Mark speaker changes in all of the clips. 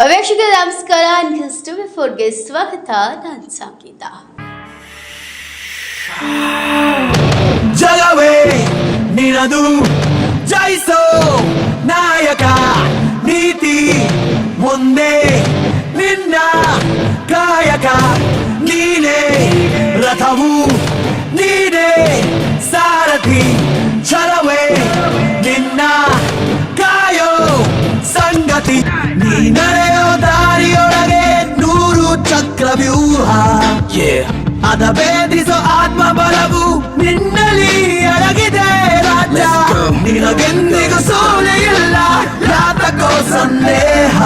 Speaker 1: ವೀಕ್ಷಕರೇ ನಮಸ್ಕಾರ. ನ್ಯೂಸ್ 24ಗೆ ಸ್ವಾಗತ. ನಾನು ಸಂಗೀತ.
Speaker 2: ಜಗವೇ ನಿನದು ಜಯಿಸೋ ನಾಯಕ ನೀತಿ ಮುಂದೆ ನಿನ್ನ ಕಾಯಕ ನೀನೇ ರಥವು ನೀನೇ ಸಾರಥಿ ಛಲವೇ ನಿನ್ನ ಕಾಯೋ ಸಂಗತಿ ನೀ ನಡೆಯೋ ದಾರಿಯೊಳಗೆ 100 ಚಕ್ರವ್ಯೂಹ ಅದ ಭೇದಿಸೋ ಆತ್ಮ ಬಲವು ನಿನ್ನಲ್ಲಿ ಅಡಗಿದೆ ರಾಜ ನಿನಗೆಂದಿಗೂ ಸೋಲೆ ಇಲ್ಲ ಯಾತಕೋ ಸಂದೇಹ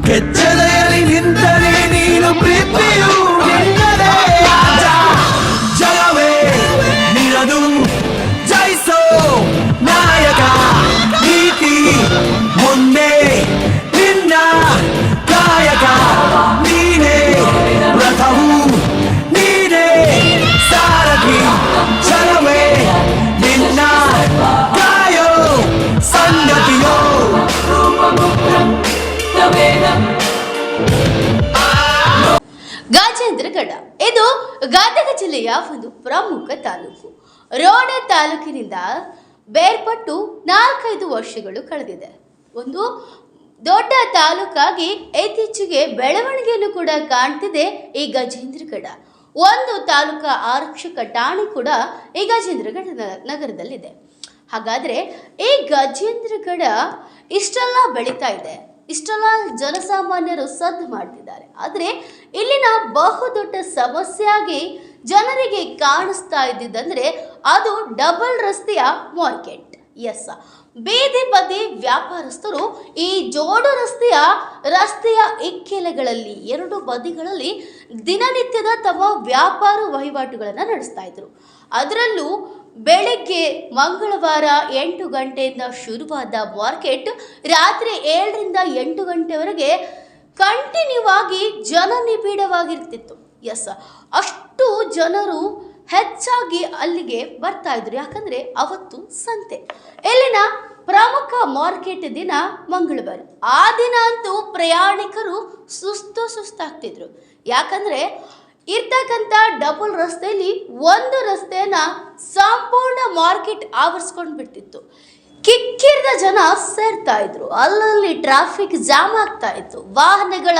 Speaker 2: ಕೆಚ್ಚಲೆಯಲ್ಲಿ ನಿಂತರೆ ನೀನು ಪ್ರೀತಿಯು ನಿನ್ನದೇ ರಾಜ ಜಗವೇ ನಿನದು ಜಯಿಸೋ ನಾಯಕ ನೀತಿ ಮುಂದೆ ನಿನ್ನ ಕಾಯಕ ನೀನೇ ರಥವು ನೀನೇ ಸಾರಥಿ ಛಲವೇ ನಿನ್ನ ಕಾಯೋ ಸಂಗತಿಯೋ.
Speaker 1: ಗಾಜೇಂದ್ರಗಡ ಇದು ಗದಗ ಜಿಲ್ಲೆಯ ಒಂದು ಪ್ರಮುಖ ತಾಲೂಕು. ರೋಣ ತಾಲೂಕಿನಿಂದ ಬೇರ್ಪಟ್ಟು 4-5 ವರ್ಷಗಳು ಕಳೆದಿದೆ. ಒಂದು ದೊಡ್ಡ ತಾಲೂಕಾಗಿ ಇತ್ತೀಚೆಗೆ ಬೆಳವಣಿಗೆಯನ್ನು ಕೂಡ ಕಾಣ್ತಿದೆ ಈ ಗಜೇಂದ್ರಗಡ. ಒಂದು ತಾಲೂಕಾ ಆರಕ್ಷಕ ಠಾಣೆ ಕೂಡ ಈ ಗಜೇಂದ್ರಗಡ ನಗರದಲ್ಲಿದೆ. ಹಾಗಾದ್ರೆ ಈ ಗಜೇಂದ್ರಗಡ ಇಷ್ಟೆಲ್ಲ ಬೆಳೀತಾ ಇದೆ, ಇಷ್ಟೆಲ್ಲ ಜನಸಾಮಾನ್ಯರು ಸದ್ದು ಮಾಡ್ತಿದ್ದಾರೆ. ಆದರೆ ಇಲ್ಲಿನ ಬಹುದೊಡ್ಡ ಸಮಸ್ಯೆಯಾಗಿ ಜನರಿಗೆ ಕಾಣಿಸ್ತಾ ಇದ್ದಿದ್ದಂದ್ರೆ ಅದು ಡಬಲ್ ರಸ್ತೆಯ ಮಾರ್ಕೆಟ್. ಎಸ್, ಬೀದಿ ಬದಿ ವ್ಯಾಪಾರಸ್ಥರು ಈ ಜೋಡು ರಸ್ತೆಯ ಇಕ್ಕೆಲೆಗಳಲ್ಲಿ 2 ಬದಿಗಳಲ್ಲಿ ದಿನನಿತ್ಯದ ತಮ್ಮ ವ್ಯಾಪಾರ ವಹಿವಾಟುಗಳನ್ನು ನಡೆಸ್ತಾ ಇದ್ರು. ಅದರಲ್ಲೂ ಬೆಳಗ್ಗೆ ಮಂಗಳವಾರ 8 ಗಂಟೆಯಿಂದ ಶುರುವಾದ ಮಾರ್ಕೆಟ್ ರಾತ್ರಿ 7ರಿಂದ 8 ಗಂಟೆವರೆಗೆ ಕಂಟಿನ್ಯೂ ಆಗಿ ಜನನಿಬಿಡವಾಗಿರ್ತಿತ್ತು. ಎಸ್, ಅಷ್ಟು ಜನರು ಹೆಚ್ಚಾಗಿ ಅಲ್ಲಿಗೆ ಬರ್ತಾ ಇದ್ರು. ಯಾಕಂದ್ರೆ ಅವತ್ತು ಸಂತೆ. ಇಲ್ಲಿನ ಪ್ರಮುಖ ಮಾರ್ಕೆಟ್ ದಿನ ಮಂಗಳವಾರ. ಆ ದಿನ ಅಂತೂ ಪ್ರಯಾಣಿಕರು ಸುಸ್ತಾಗ್ತಿದ್ರು. ಯಾಕಂದ್ರೆ ಇರ್ತಕ್ಕಂಥ ಡಬಲ್ ರಸ್ತೆಯಲ್ಲಿ ಒಂದು ರಸ್ತೆಯನ್ನ ಸಂಪೂರ್ಣ ಮಾರ್ಕೆಟ್ ಆವರಿಸ್ಕೊಂಡು ಬಿಟ್ಟಿತ್ತು. ಕಿಕ್ಕಿರಿದ ಜನ ಸೇರ್ತಾ ಇದ್ರು. ಅಲ್ಲಲ್ಲಿ ಟ್ರಾಫಿಕ್ ಜಾಮ್ ಆಗ್ತಾ ಇತ್ತು. ವಾಹನಗಳ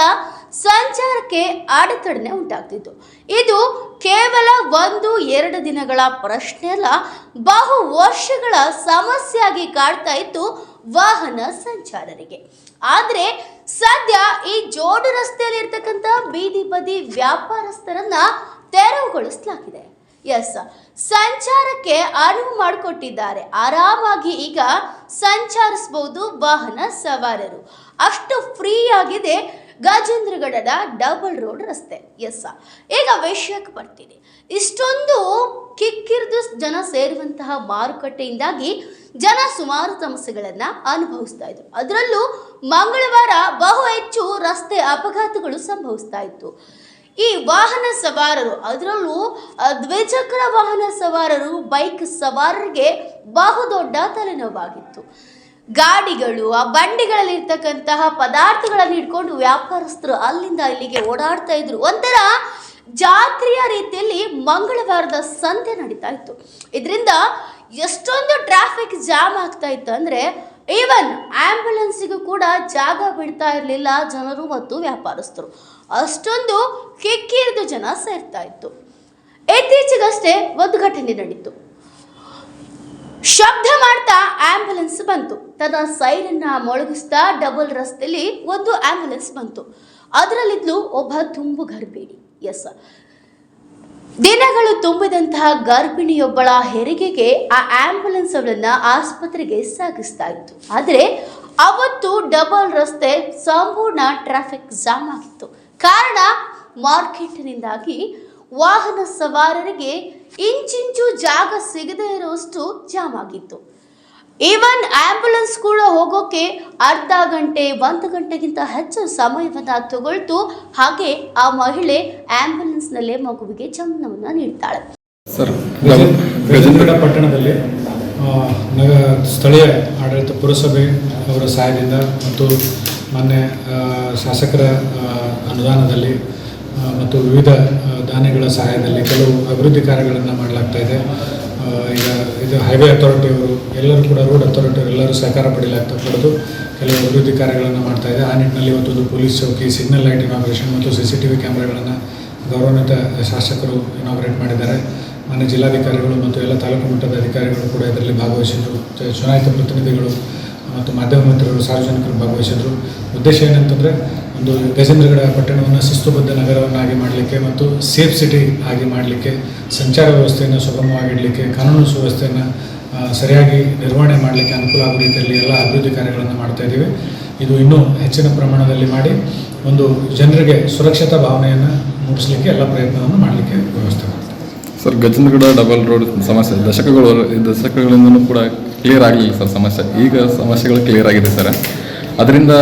Speaker 1: ಸಂಚಾರಕ್ಕೆ ಅಡೆತಡೆ ಉಂಟಾಗ್ತಿತ್ತು. ಇದು ಕೇವಲ 1-2 ದಿನಗಳ ಪ್ರಶ್ನೆ ಅಲ್ಲ, ಬಹು ವರ್ಷಗಳ ಸಮಸ್ಯೆಯಾಗಿ ಕಾಡ್ತಾ ಇತ್ತು ವಾಹನ ಸಂಚಾರರಿಗೆ. ಆದ್ರೆ ಸದ್ಯ ಈ ಜೋಡು ರಸ್ತೆಯಲ್ಲಿ ಇರ್ತಕ್ಕಂಥ ಬೀದಿ ಬದಿ ವ್ಯಾಪಾರಸ್ಥರನ್ನ ತೆರವುಗೊಳಿಸಲಾಗಿದೆ. ಎಸ್, ಸಂಚಾರಕ್ಕೆ ಅನುವು ಮಾಡಿಕೊಟ್ಟಿದ್ದಾರೆ. ಆರಾಮಾಗಿ ಈಗ ಸಂಚರಿಸಬಹುದು ವಾಹನ ಸವಾರರು. ಅಷ್ಟು ಫ್ರೀ ಆಗಿದೆ ಗಜೇಂದ್ರಗಡದ ಡಬಲ್ ರೋಡ್ ರಸ್ತೆ. ಎಸ್, ಈಗ ವಿಷಯಕ್ಕೆ ಬರ್ತೀನಿ. ಇಷ್ಟೊಂದು ಕಿಕ್ಕಿರಿದು ಜನ ಸೇರುವಂತಹ ಮಾರುಕಟ್ಟೆಯಿಂದಾಗಿ ಜನ ಸುಮಾರು ಸಮಸ್ಯೆಗಳನ್ನ ಅನುಭವಿಸ್ತಾ ಇದ್ರು. ಅದರಲ್ಲೂ ಮಂಗಳವಾರ ಬಹು ಹೆಚ್ಚು ರಸ್ತೆ ಅಪಘಾತಗಳು ಸಂಭವಿಸ್ತಾ ಇತ್ತು. ಈ ವಾಹನ ಸವಾರರು, ಅದರಲ್ಲೂ ದ್ವಿಚಕ್ರ ವಾಹನ ಸವಾರರು, ಬೈಕ್ ಸವಾರರಿಗೆ ಬಹುದೊಡ್ಡ ತಲೆನೋವಾಗಿತ್ತು. ಗಾಡಿಗಳು, ಆ ಬಂಡಿಗಳಲ್ಲಿ ಇರ್ತಕ್ಕಂತಹ ಪದಾರ್ಥಗಳನ್ನು ಹಿಡ್ಕೊಂಡು ವ್ಯಾಪಾರಸ್ಥರು ಅಲ್ಲಿಂದ ಇಲ್ಲಿಗೆ ಓಡಾಡ್ತಾ ಇದ್ರು. ಒಂಥರ ಜಾತ್ರೆಯ ರೀತಿಯಲ್ಲಿ ಮಂಗಳವಾರದ ಸಂತೆ ನಡೀತಾ ಇತ್ತು. ಇದರಿಂದ ಎಷ್ಟೊಂದು ಟ್ರಾಫಿಕ್ ಜಾಮ್ ಆಗ್ತಾ ಇತ್ತು ಅಂದ್ರೆ ಈವನ್ ಆಂಬ್ಯುಲೆನ್ಸಿಗೂ ಕೂಡ ಜಾಗ ಬಿಡ್ತಾ ಇರಲಿಲ್ಲ ಜನರು ಮತ್ತು ವ್ಯಾಪಾರಸ್ಥರು. ಅಷ್ಟೊಂದು ಕಿಕ್ಕಿರಿದು ಜನ ಸೇರ್ತಾ ಇತ್ತು. ಇತ್ತೀಚೆಗಷ್ಟೇ ಒಂದು ಘಟನೆ ನಡೀತು. ಶಬ್ದ ಮಾಡ್ತಾ ಆಂಬ್ಯುಲೆನ್ಸ್ ಬಂತು. ತನ್ನ ಸೈರನ್ನ ಮೊಳಗಿಸ್ತಾ ಡಬಲ್ ರಸ್ತೆಯಲ್ಲಿ ಒಂದು ಆಂಬ್ಯುಲೆನ್ಸ್ ಬಂತು. ಅದರಲ್ಲಿದ್ಲು ಒಬ್ಬ ತುಂಬು ಗರ್ಭಿಣಿ. ಎಸ್, ದಿನಗಳು ತುಂಬಿದಂತಹ ಗರ್ಭಿಣಿಯೊಬ್ಬಳ ಹೆರಿಗೆಗೆ ಆ ಆಂಬ್ಯುಲೆನ್ಸ್ ಅವಳನ್ನ ಆಸ್ಪತ್ರೆಗೆ ಸಾಗಿಸ್ತಾ ಇತ್ತು. ಆದರೆ ಅವತ್ತು ಡಬಲ್ ರಸ್ತೆ ಸಂಪೂರ್ಣ ಟ್ರಾಫಿಕ್ ಜಾಮ್ ಆಗಿತ್ತು. ಕಾರಣ ಮಾರ್ಕೆಟ್ನಿಂದಾಗಿ ವಾಹನ ಸವಾರರಿಗೆ ಇಂಚಿಂಚು ಜಾಗ ಸಿಗದೇ ಇರುವಷ್ಟು ಜಾಮ್ ಆಗಿತ್ತು. ಈವನ್ ಆಂಬ್ಯುಲೆನ್ಸ್ ಕೂಡ ಹೋಗೋಕೆ ಅರ್ಧ ಗಂಟೆ 1 ಗಂಟೆಗಿಂತ ಹೆಚ್ಚು ಸಮಯವನ್ನು ತಗೊಳ್ತು. ಹಾಗೆ ಆ ಮಹಿಳೆ ಆಂಬ್ಯುಲೆನ್ಸ್ನಲ್ಲೇ ಮಗುವಿಗೆ ಜನ್ಮವನ್ನು ನೀಡ್ತಾಳೆ.
Speaker 3: ಸರ್, ಗಜೇಂದ್ರಗಡ ಪಟ್ಟಣದಲ್ಲಿ ಸ್ಥಳೀಯ ಆಡಳಿತ ಪುರಸಭೆ ಅವರ ಸಹಾಯದಿಂದ ಮತ್ತು ಮೊನ್ನೆ ಶಾಸಕರ ಅನುದಾನದಲ್ಲಿ ಮತ್ತು ವಿವಿಧ ದಾನಿಗಳ ಸಹಾಯದಲ್ಲಿ ಕೆಲವು ಅಭಿವೃದ್ಧಿ ಕಾರ್ಯಗಳನ್ನು ಮಾಡಲಾಗ್ತಾ ಇದೆ. ಈಗ ಇದು ಹೈವೇ ಅಥಾರಿಟಿಯವರು ಎಲ್ಲರೂ ಕೂಡ ರೋಡ್ ಅಥಾರಿಟಿಯವರು ಎಲ್ಲರೂ ಸಹಕಾರ ಪಡೆದು ಕೆಲವು ಅಭಿವೃದ್ಧಿ ಕಾರ್ಯಗಳನ್ನು ಮಾಡ್ತಾ ಇದೆ. ಆ ನಿಟ್ಟಿನಲ್ಲಿ ಇವತ್ತೊಂದು ಪೊಲೀಸ್ ಚೌಕಿ, ಸಿಗ್ನಲ್ ಲೈಟ್ ಇನಾಗ್ರೇಷನ್ ಮತ್ತು CCTV ಕ್ಯಾಮ್ರಾಗಳನ್ನು ಗೌರವಾನ್ವಿತ ಶಾಸಕರು ಇನಾಗ್ರೇಟ್ ಮಾಡಿದ್ದಾರೆ. ಮಾನ್ಯ ಜಿಲ್ಲಾಧಿಕಾರಿಗಳು ಮತ್ತು ಎಲ್ಲ ತಾಲೂಕು ಮಟ್ಟದ ಅಧಿಕಾರಿಗಳು ಕೂಡ ಇದರಲ್ಲಿ ಭಾಗವಹಿಸಿದರು. ಚುನಾಯಿತ ಪ್ರತಿನಿಧಿಗಳು ಮತ್ತು ಮಾಧ್ಯಮ ಮಿತ್ರರು, ಸಾರ್ವಜನಿಕರು ಭಾಗವಹಿಸಿದರು. ಉದ್ದೇಶ ಏನಂತಂದರೆ ಒಂದು ಗಜೇಂದ್ರಗಡ ಪಟ್ಟಣವನ್ನು ಶಿಸ್ತುಬದ್ಧ ನಗರವನ್ನಾಗಿ ಮಾಡಲಿಕ್ಕೆ ಮತ್ತು ಸೇಫ್ ಸಿಟಿ ಆಗಿ ಮಾಡಲಿಕ್ಕೆ, ಸಂಚಾರ ವ್ಯವಸ್ಥೆಯನ್ನು ಸುಗಮವಾಗಿಡಲಿಕ್ಕೆ, ಕಾನೂನು ಸುವ್ಯವಸ್ಥೆಯನ್ನು ಸರಿಯಾಗಿ ನಿರ್ವಹಣೆ ಮಾಡಲಿಕ್ಕೆ ಅನುಕೂಲ ಆಗೋ ರೀತಿಯಲ್ಲಿ ಎಲ್ಲ ಅಭಿವೃದ್ಧಿ ಕಾರ್ಯಗಳನ್ನು ಮಾಡ್ತಾಯಿದ್ದೀವಿ. ಇದು ಇನ್ನೂ ಹೆಚ್ಚಿನ ಪ್ರಮಾಣದಲ್ಲಿ ಮಾಡಿ ಒಂದು ಜನರಿಗೆ ಸುರಕ್ಷತಾ ಭಾವನೆಯನ್ನು ಮೂಡಿಸಲಿಕ್ಕೆ ಎಲ್ಲ ಪ್ರಯತ್ನವನ್ನು ಮಾಡಲಿಕ್ಕೆ ವ್ಯವಸ್ಥೆ ಮಾಡ್ತೀವಿ.
Speaker 4: ಸರ್, ಗಜೇಂದ್ರಗಡ ಡಬಲ್ ರೋಡ್ ಸಮಸ್ಯೆ ದಶಕಗಳಿಂದಲೂ ಕೂಡ ಕ್ಲಿಯರ್ ಆಗಲಿಲ್ಲ ಸರ್ ಸಮಸ್ಯೆ. ಈಗ ಸಮಸ್ಯೆಗಳು ಕ್ಲಿಯರ್ ಆಗಿದೆ ಸರ್. ಅದರಿಂದ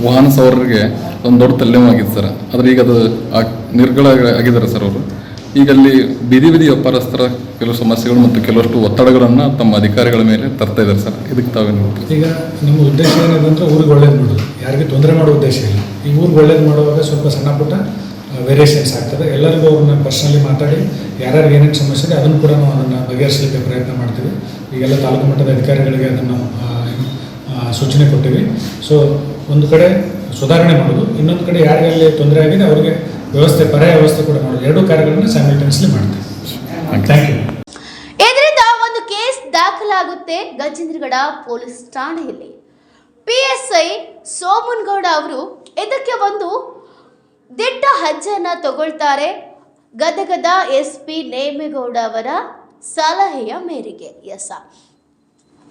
Speaker 4: ವಾಹನ ಸವಾರರಿಗೆ ಒಂದು ದೊಡ್ಡ ತಲೆನೋವಾಗಿತ್ತು ಸರ್. ಆದರೆ ಈಗ ಅದು ನಿರ್ಗಳ ಆಗಿದ್ದಾರೆ ಸರ್ ಅವರು. ಈಗ ಅಲ್ಲಿ ಬೀದಿ ವ್ಯಾಪಾರಸ್ಥರ ಕೆಲವು ಸಮಸ್ಯೆಗಳು ಮತ್ತು ಕೆಲವಷ್ಟು ಒತ್ತಡಗಳನ್ನು ತಮ್ಮ ಅಧಿಕಾರಿಗಳ ಮೇಲೆ ತರ್ತಾ ಇದ್ದಾರೆ ಸರ್. ಇದಕ್ಕೆ ತಾವೇನು?
Speaker 3: ಈಗ ನಮ್ಮ ಉದ್ದೇಶ ಏನಿದೆ ಅಂದರೆ ಊರಿಗೆ ಒಳ್ಳೇದು ಮಾಡೋದು, ಯಾರಿಗೆ ತೊಂದರೆ ಮಾಡೋ ಉದ್ದೇಶ ಇಲ್ಲ. ಈ ಊರಿಗೆ ಒಳ್ಳೇದು ಮಾಡುವಾಗ ಸ್ವಲ್ಪ ಸಣ್ಣ ಪುಟ್ಟ ವೇರಿಯೇಷನ್ಸ್ ಆಗ್ತದೆ. ಎಲ್ಲರಿಗೂ ಅವ್ರನ್ನ ಪರ್ಸ್ನಲಿ ಮಾತಾಡಿ ಯಾರ್ಯಾರಿಗೆ ಏನೇನು ಸಮಸ್ಯೆ ಇದೆ ಅದನ್ನು ಕೂಡ ನಾವು ಅದನ್ನು ಬಗೆಹರಿಸಲಿಕ್ಕೆ ಪ್ರಯತ್ನ ಮಾಡ್ತೀವಿ. ಈಗೆಲ್ಲ ತಾಲೂಕು ಮಟ್ಟದ ಅಧಿಕಾರಿಗಳಿಗೆ ಅದನ್ನು ಸೂಚನೆ ಕೊಟ್ಟಿವಿ. ಸೊ ಒಂದು ಕಡೆ ಸುಧಾರಣೆ ಮಾಡೋದು, ಇನ್ನೊಂದು ಕಡೆ ಯಾರಿಗಲ್ಲಿ ತೊಂದರೆ ಆಗಿದೆ ಅವರಿಗೆ ಪರ್ಯಾಯ ವ್ಯವಸ್ಥೆ ಕೂಡ ಮಾಡೋದು. ಎರಡೂ ಕಾರ್ಯಗಳನ್ನು ಸೈಮಲ್ಟೇನಿಯಸ್ಲಿ ಮಾಡ್ತೀವಿ. Thank you.
Speaker 1: ಇದರಿಂದ ಒಂದು ಕೇಸ್ ದಾಖಲಾಗುತ್ತೆ ಗಜೇಂದ್ರಗಡ ಪೊಲೀಸ್ ಠಾಣೆಯಲ್ಲಿ. PSI ಸೋಮನಗೌಡ ಅವರು ಇದಕ್ಕೆ ಒಂದು ದಿಟ್ಟ ಹೆಜ್ಜೆಯನ್ನು ತಗೊಳ್ತಾರೆ. ಗದಗದ SP ನೇಮೇಗೌಡ ಅವರ ಸಲಹೆಯ ಮೇರೆಗೆ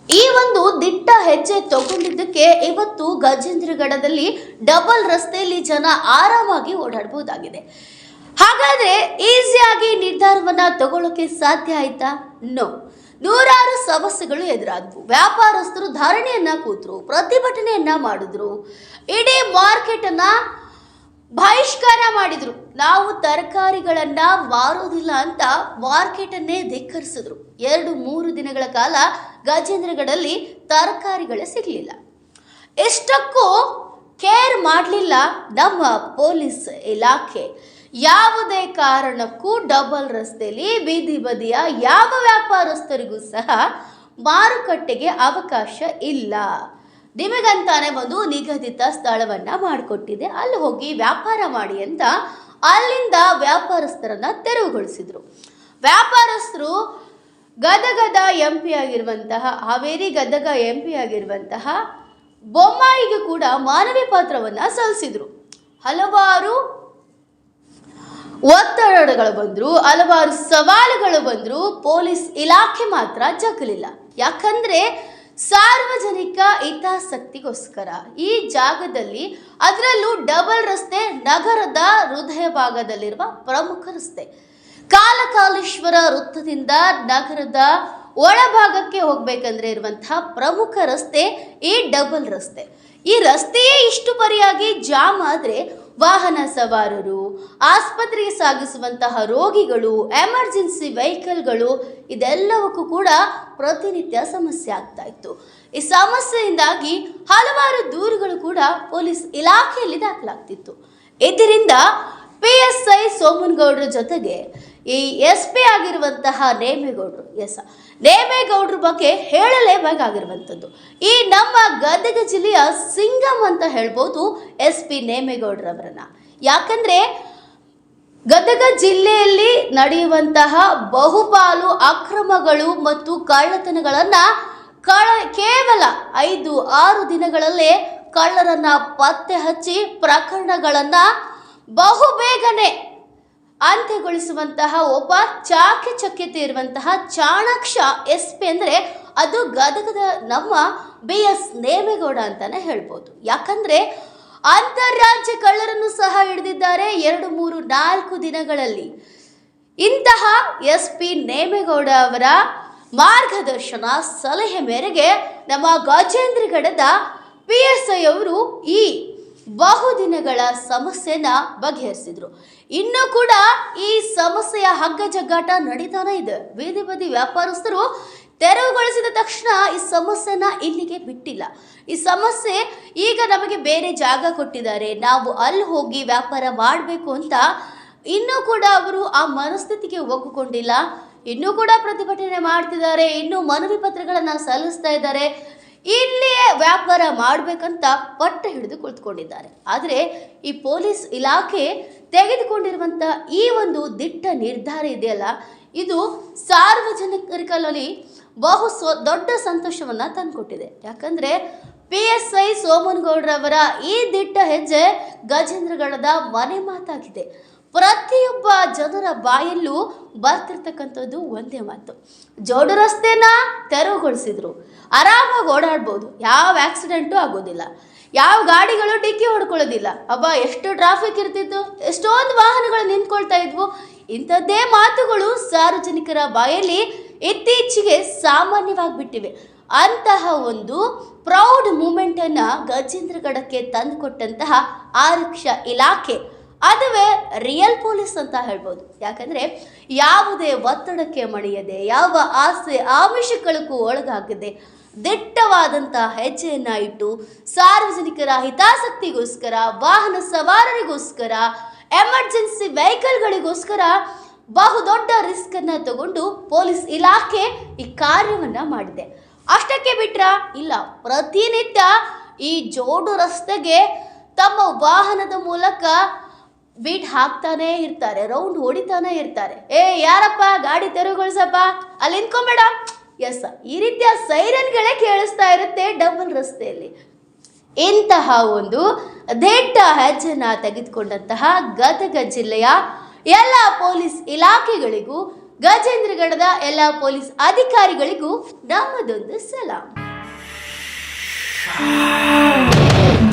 Speaker 1: ಈ ಒಂದು ದಿಟ್ಟ ಹೆಜ್ಜೆ ತಗೊಂಡಿದ್ದಕ್ಕೆ ಇವತ್ತು ಗಜೇಂದ್ರಗಡದಲ್ಲಿ ಡಬಲ್ ರಸ್ತೆಯಲ್ಲಿ ಜನ ಆರಾಮಾಗಿ ಓಡಾಡಬಹುದಾಗಿದೆ. ಹಾಗಾದ್ರೆ ಈಸಿಯಾಗಿ ನಿರ್ಧಾರವನ್ನ ತಗೊಳ್ಳೋಕೆ ಸಾಧ್ಯ ಆಯ್ತಾ? ನೋ. ನೂರಾರು ಸಮಸ್ಯೆಗಳು ಎದುರಾದವು. ವ್ಯಾಪಾರಸ್ಥರು ಧರಣಿಯನ್ನ ಕೂತರು, ಪ್ರತಿಭಟನೆಯನ್ನ ಮಾಡಿದ್ರು, ಇಡೀ ಮಾರ್ಕೆಟ್ ಅನ್ನ ಬಹಿಷ್ಕಾರ ಮಾಡಿದ್ರು. ನಾವು ತರಕಾರಿಗಳನ್ನ ಮಾರೋದಿಲ್ಲ ಅಂತ ಮಾರ್ಕೆಟ್ ಅನ್ನೇ ಧಿಕ್ಕರಿಸಿದ್ರು. 2-3 ದಿನಗಳ ಕಾಲ ಗಜೇಂದ್ರಗಡಲ್ಲಿ ತರಕಾರಿಗಳೇ ಸಿಗಲಿಲ್ಲ. ಇಷ್ಟಕ್ಕೂ ಕೇರ್ ಮಾಡಲಿಲ್ಲ ನಮ್ಮ ಪೊಲೀಸ್ ಇಲಾಖೆ. ಯಾವುದೇ ಕಾರಣಕ್ಕೂ ಡಬಲ್ ರಸ್ತೆಯಲ್ಲಿ ಬೀದಿ ಬದಿಯ ಯಾವ ವ್ಯಾಪಾರಸ್ಥರಿಗೂ ಸಹ ಮಾರುಕಟ್ಟೆಗೆ ಅವಕಾಶ ಇಲ್ಲ. ನಿಮಗಂತಾನೆ ಒಂದು ನಿಗದಿತ ಸ್ಥಳವನ್ನ ಮಾಡಿಕೊಟ್ಟಿದೆ, ಅಲ್ಲಿ ಹೋಗಿ ವ್ಯಾಪಾರ ಮಾಡಿ ಅಂತ ಅಲ್ಲಿಂದ ವ್ಯಾಪಾರಸ್ಥರನ್ನ ತೆರವುಗೊಳಿಸಿದ್ರು. ವ್ಯಾಪಾರಸ್ಥರು ಗದಗದ MP ಆಗಿರುವಂತಹ, ಹಾವೇರಿ ಗದಗ MP ಆಗಿರುವಂತಹ ಬೊಮ್ಮಾಯಿಗೂ ಕೂಡ ಮಾನವಿ ಪತ್ರವನ್ನ ಸಲ್ಲಿಸಿದ್ರು. ಹಲವಾರು ಒತ್ತಡಗಳು ಬಂದ್ರು, ಹಲವಾರು ಸವಾಲುಗಳು ಬಂದ್ರು. ಪೊಲೀಸ್ ಇಲಾಖೆ ಮಾತ್ರ ಜಗ್ಗಲಿಲ್ಲ. ಯಾಕಂದ್ರೆ ಸಾರ್ವಜನಿಕ ಹಿತಾಸಕ್ತಿಗೋಸ್ಕರ ಈ ಜಾಗದಲ್ಲಿ, ಅದರಲ್ಲೂ ಡಬಲ್ ರಸ್ತೆ ನಗರದ ಹೃದಯ ಭಾಗದಲ್ಲಿರುವ ಪ್ರಮುಖ ರಸ್ತೆ. ಕಾಲಕಾಲೇಶ್ವರ ವೃತ್ತದಿಂದ ನಗರದ ಒಳಭಾಗಕ್ಕೆ ಹೋಗ್ಬೇಕಂದ್ರೆ ಇರುವಂತಹ ಪ್ರಮುಖ ರಸ್ತೆ ಈ ಡಬಲ್ ರಸ್ತೆ. ಈ ರಸ್ತೆಯೇ ಇಷ್ಟು ಪರಿಯಾಗಿ ಜಾಮ್ ಆದ್ರೆ ವಾಹನ ಸವಾರರು, ಆಸ್ಪತ್ರೆಗೆ ಸಾಗಿಸುವಂತಹ ರೋಗಿಗಳು, ಎಮರ್ಜೆನ್ಸಿ ವೆಹಿಕಲ್ಗಳು ಇದೆಲ್ಲವಕ್ಕೂ ಕೂಡ ಪ್ರತಿನಿತ್ಯ ಸಮಸ್ಯೆ ಆಗ್ತಾ ಇತ್ತು. ಈ ಸಮಸ್ಯೆಯಿಂದಾಗಿ ಹಲವಾರು ದೂರುಗಳು ಕೂಡ ಪೊಲೀಸ್ ಇಲಾಖೆಯಲ್ಲಿ ದಾಖಲಾಗ್ತಿತ್ತು. ಇದರಿಂದ PSI ಸೋಮನಗೌಡರ ಜೊತೆಗೆ ಈ SP ಆಗಿರುವಂತಹ ನೇಮೇಗೌಡರ ಬಗ್ಗೆ ಹೇಳಲೇಬೇಕಾಗಿರುವಂಥದ್ದು. ಈ ನಮ್ಮ ಗದಗ ಜಿಲ್ಲೆಯ ಸಿಂಗಂ ಅಂತ ಹೇಳ್ಬೋದು SP ನೇಮೇಗೌಡರವರನ್ನ. ಯಾಕಂದ್ರೆ ಗದಗ ಜಿಲ್ಲೆಯಲ್ಲಿ ನಡೆಯುವಂತಹ ಬಹುಪಾಲು ಅಕ್ರಮಗಳು ಮತ್ತು ಕಳ್ಳತನಗಳನ್ನ ಕೇವಲ 5-6 ದಿನಗಳಲ್ಲೇ ಕಳ್ಳರನ್ನ ಪತ್ತೆ ಹಚ್ಚಿ ಪ್ರಕರಣಗಳನ್ನ ಬಹುಬೇಗನೆ ಅಂತ್ಯಗೊಳಿಸುವಂತಹ ಒಬ್ಬ ಚಾಕಚಕ್ಯತೆ ಇರುವಂತಹ ಚಾಣಾಕ್ಷ SP ಅಂದರೆ ಅದು ಗದಗದ ನಮ್ಮ BS ನೇಮೇಗೌಡ ಅಂತಾನೆ ಹೇಳ್ಬೋದು. ಯಾಕಂದ್ರೆ ಅಂತಾರಾಜ್ಯ ಕಳ್ಳರನ್ನು ಸಹ ಹಿಡಿದಿದ್ದಾರೆ 2-3-4 ದಿನಗಳಲ್ಲಿ. ಇಂತಹ SP ನೇಮೇಗೌಡ ಅವರ ಮಾರ್ಗದರ್ಶನ, ಸಲಹೆ ಮೇರೆಗೆ ನಮ್ಮ ಗಜೇಂದ್ರಗಡದ PSI ಅವರು ಈ ಬಹುದಿನಗಳ ಸಮಸ್ಯೆನ ಬಗೆಹರಿಸಿದ್ರು. ಇನ್ನೂ ಕೂಡ ಈ ಸಮಸ್ಯೆಯ ಹಗ್ಗ ಜಗ್ಗಾಟ ನಡೀತಾನೆ ಇದೆ. ಬೀದಿ ಬದಿ ವ್ಯಾಪಾರಸ್ಥರು ತೆರವುಗೊಳಿಸಿದ ತಕ್ಷಣ ಈ ಸಮಸ್ಯೆನ ಇಲ್ಲಿಗೆ ಬಿಟ್ಟಿಲ್ಲ. ಈ ಸಮಸ್ಯೆ ಈಗ ನಮಗೆ ಬೇರೆ ಜಾಗ ಕೊಟ್ಟಿದ್ದಾರೆ, ನಾವು ಅಲ್ಲಿ ಹೋಗಿ ವ್ಯಾಪಾರ ಮಾಡಬೇಕು ಅಂತ ಇನ್ನೂ ಕೂಡ ಅವರು ಆ ಮನಸ್ಥಿತಿಗೆ ಒಗ್ಗಿಕೊಂಡಿಲ್ಲ. ಇನ್ನೂ ಕೂಡ ಪ್ರತಿಭಟನೆ ಮಾಡ್ತಿದ್ದಾರೆ, ಇನ್ನೂ ಮನವಿ ಪತ್ರಗಳನ್ನು ಸಲ್ಲಿಸ್ತಾ ಇದ್ದಾರೆ, ಇಲ್ಲಿಯೇ ವ್ಯಾಪಾರ ಮಾಡಬೇಕಂತ ಪಟ್ಟ ಹಿಡಿದು ಕುಳಿತುಕೊಂಡಿದ್ದಾರೆ. ಆದರೆ ಈ ಪೊಲೀಸ್ ಇಲಾಖೆ ತೆಗೆದುಕೊಂಡಿರುವಂಥ ಈ ಒಂದು ದಿಟ್ಟ ನಿರ್ಧಾರ ಇದೆಯಲ್ಲ, ಇದು ಸಾರ್ವಜನಿಕರಲ್ಲಿ ದೊಡ್ಡ ಸಂತೋಷವನ್ನು ತಂದುಕೊಟ್ಟಿದೆ. ಯಾಕಂದರೆ PSI ಸೋಮನಗೌಡರವರ ಈ ದಿಟ್ಟ ಹೆಜ್ಜೆ ಗಜೇಂದ್ರಗಡದ ಮನೆ ಮಾತಾಗಿದೆ. ಪ್ರತಿಯೊಬ್ಬ ಜನರ ಬಾಯಲ್ಲೂ ಬರ್ತಿರ್ತಕ್ಕಂಥದ್ದು ಒಂದೇ ಮಾತು, ಜೋಡು ರಸ್ತೆನ ತೆರವುಗೊಳಿಸಿದ್ರು, ಆರಾಮಾಗಿ ಓಡಾಡ್ಬೋದು, ಯಾವ ಆಕ್ಸಿಡೆಂಟು ಆಗೋದಿಲ್ಲ, ಯಾವ ಗಾಡಿಗಳು ಡಿಕ್ಕಿ ಹೊಡ್ಕೊಳ್ಳೋದಿಲ್ಲ. ಅಬ್ಬಾ ಎಷ್ಟು ಟ್ರಾಫಿಕ್ ಇರ್ತಿತ್ತು, ಎಷ್ಟೊಂದು ವಾಹನಗಳು ನಿಂತ್ಕೊಳ್ತಾ ಇದ್ವು. ಇಂಥದ್ದೇ ಮಾತುಗಳು ಸಾರ್ವಜನಿಕರ ಬಾಯಲ್ಲಿ ಇತ್ತೀಚೆಗೆ ಸಾಮಾನ್ಯವಾಗಿಬಿಟ್ಟಿವೆ. ಅಂತಹ ಒಂದು ಪ್ರೌಡ್ ಮೂಮೆಂಟನ್ನು ಗಜೇಂದ್ರಗಡಕ್ಕೆ ತಂದುಕೊಟ್ಟಂತಹ ಆರಕ್ಷಾ ಇಲಾಖೆ, ಅದುವೇ ರಿಯಲ್ ಪೊಲೀಸ್ ಅಂತ ಹೇಳ್ಬೋದು. ಯಾಕಂದರೆ ಯಾವುದೇ ಒತ್ತಡಕ್ಕೆ ಮಣಿಯದೆ, ಯಾವ ಆಸೆ ಆಮಿಷಗಳಿಗೂ ಒಳಗಾಗದೆ ದಿಟ್ಟವಾದಂಥ ಹೆಜ್ಜೆಯನ್ನು ಇಟ್ಟು ಸಾರ್ವಜನಿಕರ ಹಿತಾಸಕ್ತಿಗೋಸ್ಕರ, ವಾಹನ ಸವಾರರಿಗೋಸ್ಕರ, ಎಮರ್ಜೆನ್ಸಿ ವೆಹಿಕಲ್ಗಳಿಗೋಸ್ಕರ ಬಹುದೊಡ್ಡ ರಿಸ್ಕನ್ನು ತಗೊಂಡು ಪೊಲೀಸ್ ಇಲಾಖೆ ಈ ಕಾರ್ಯವನ್ನು ಮಾಡಿದೆ. ಅಷ್ಟಕ್ಕೆ ಬಿಟ್ರ ಇಲ್ಲ, ಪ್ರತಿನಿತ್ಯ ಈ ಜೋಡು ರಸ್ತೆಗೆ ತಮ್ಮ ವಾಹನದ ಮೂಲಕ ಬೀಟ್ ಹಾಕ್ತಾನೇ ಇರ್ತಾರೆ, ರೌಂಡ್ ಹೊಡಿತಾನೆ ಇರ್ತಾರೆ. ಯಾರಪ್ಪ ಗಾಡಿ ತೆರವುಗೊಳಿಸಪ್ಪ, ಅಲ್ಲಿ ನಿಂತ್ಕೊಂಬೇಡ, ಎಸ್, ಈ ರೀತಿಯ ಸೈರನ್ಗಳೇ ಕೇಳಿಸ್ತಾ ಇರುತ್ತೆ ಡಬಲ್ ರಸ್ತೆಯಲ್ಲಿ. ಇಂತಹ ಒಂದು ದಿಟ್ಟ ಹೆಜ್ಜೆನ ತೆಗೆದುಕೊಂಡಂತಹ ಗದಗ ಜಿಲ್ಲೆಯ ಎಲ್ಲ ಪೊಲೀಸ್ ಇಲಾಖೆಗಳಿಗೂ, ಗಜೇಂದ್ರಗಡದ ಎಲ್ಲ ಪೊಲೀಸ್ ಅಧಿಕಾರಿಗಳಿಗೂ ನಮ್ಮದೊಂದು ಸಲಾಂ.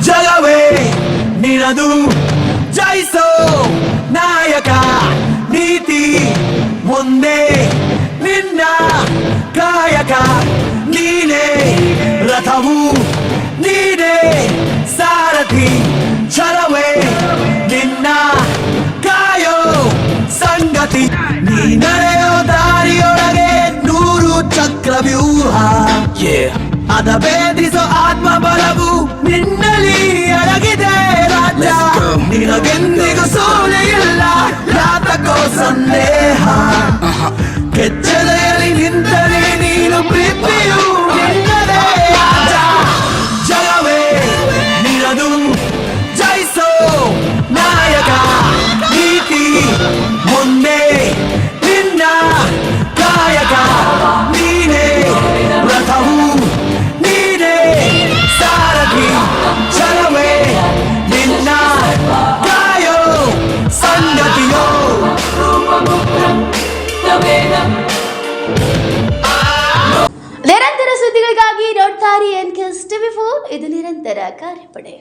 Speaker 2: ಜಗವೇ ನಿನದು, ಜಯಿಸೋ ನಾಯಕ, ನೀತಿ ಮುಂದೆ ನಿನ್ನ ಕಾಯಕ, ನೀನೇ ರಥವು, ನೀನೇ ಸಾರಥಿ, ಛಲವೇ ನಿನ್ನ ಕಾಯೋ ಸಂಗತಿ, ನೀ ನಡೆಯೋ ದಾರಿಯೊಳಗೆ 100 ಚಕ್ರವ್ಯೂಹ, ಅದ ಭೇದಿಸೋ ಆತ್ಮಬಲವು ನಿನ್ನಲ್ಲಿ ಅಡಗಿದೆ ರಾಜ್ಯ, ನಿನಗೆಂದಿಗೂ ಸೋಲೆ ಇಲ್ಲ, ಯಾತಕೋ ಸಂದೇಹ, ಕೆಚ್ಚಲೆಯಲ್ಲಿ ನಿಂತರೆ ನೀನು ಪ್ರೀತಿಯು ನಿನ್ನದೇ ರಾಜ, ಜಗವೇ ನಿನದು, ಜಯಿಸೋ ನಾಯಕ, ನೀತಿ ಮುಂದೆ ನಿನ್ನ ಕಾಯಕ, ನೀನೇ ರಥವು, ನೀನೇ ಸಾರಥಿ, ಛಲವೇ ನಿನ್ನ ಕಾಯೋ ಸಂಗತಿಯೋ.
Speaker 1: ನಿರಂತರ ಸುದ್ದಿಗಳಿಗಾಗಿ ನೋಡ್ತಾರೆ NKS TV4, ಇದು ನಿರಂತರ ಕಾರ್ಯಪಡೆ.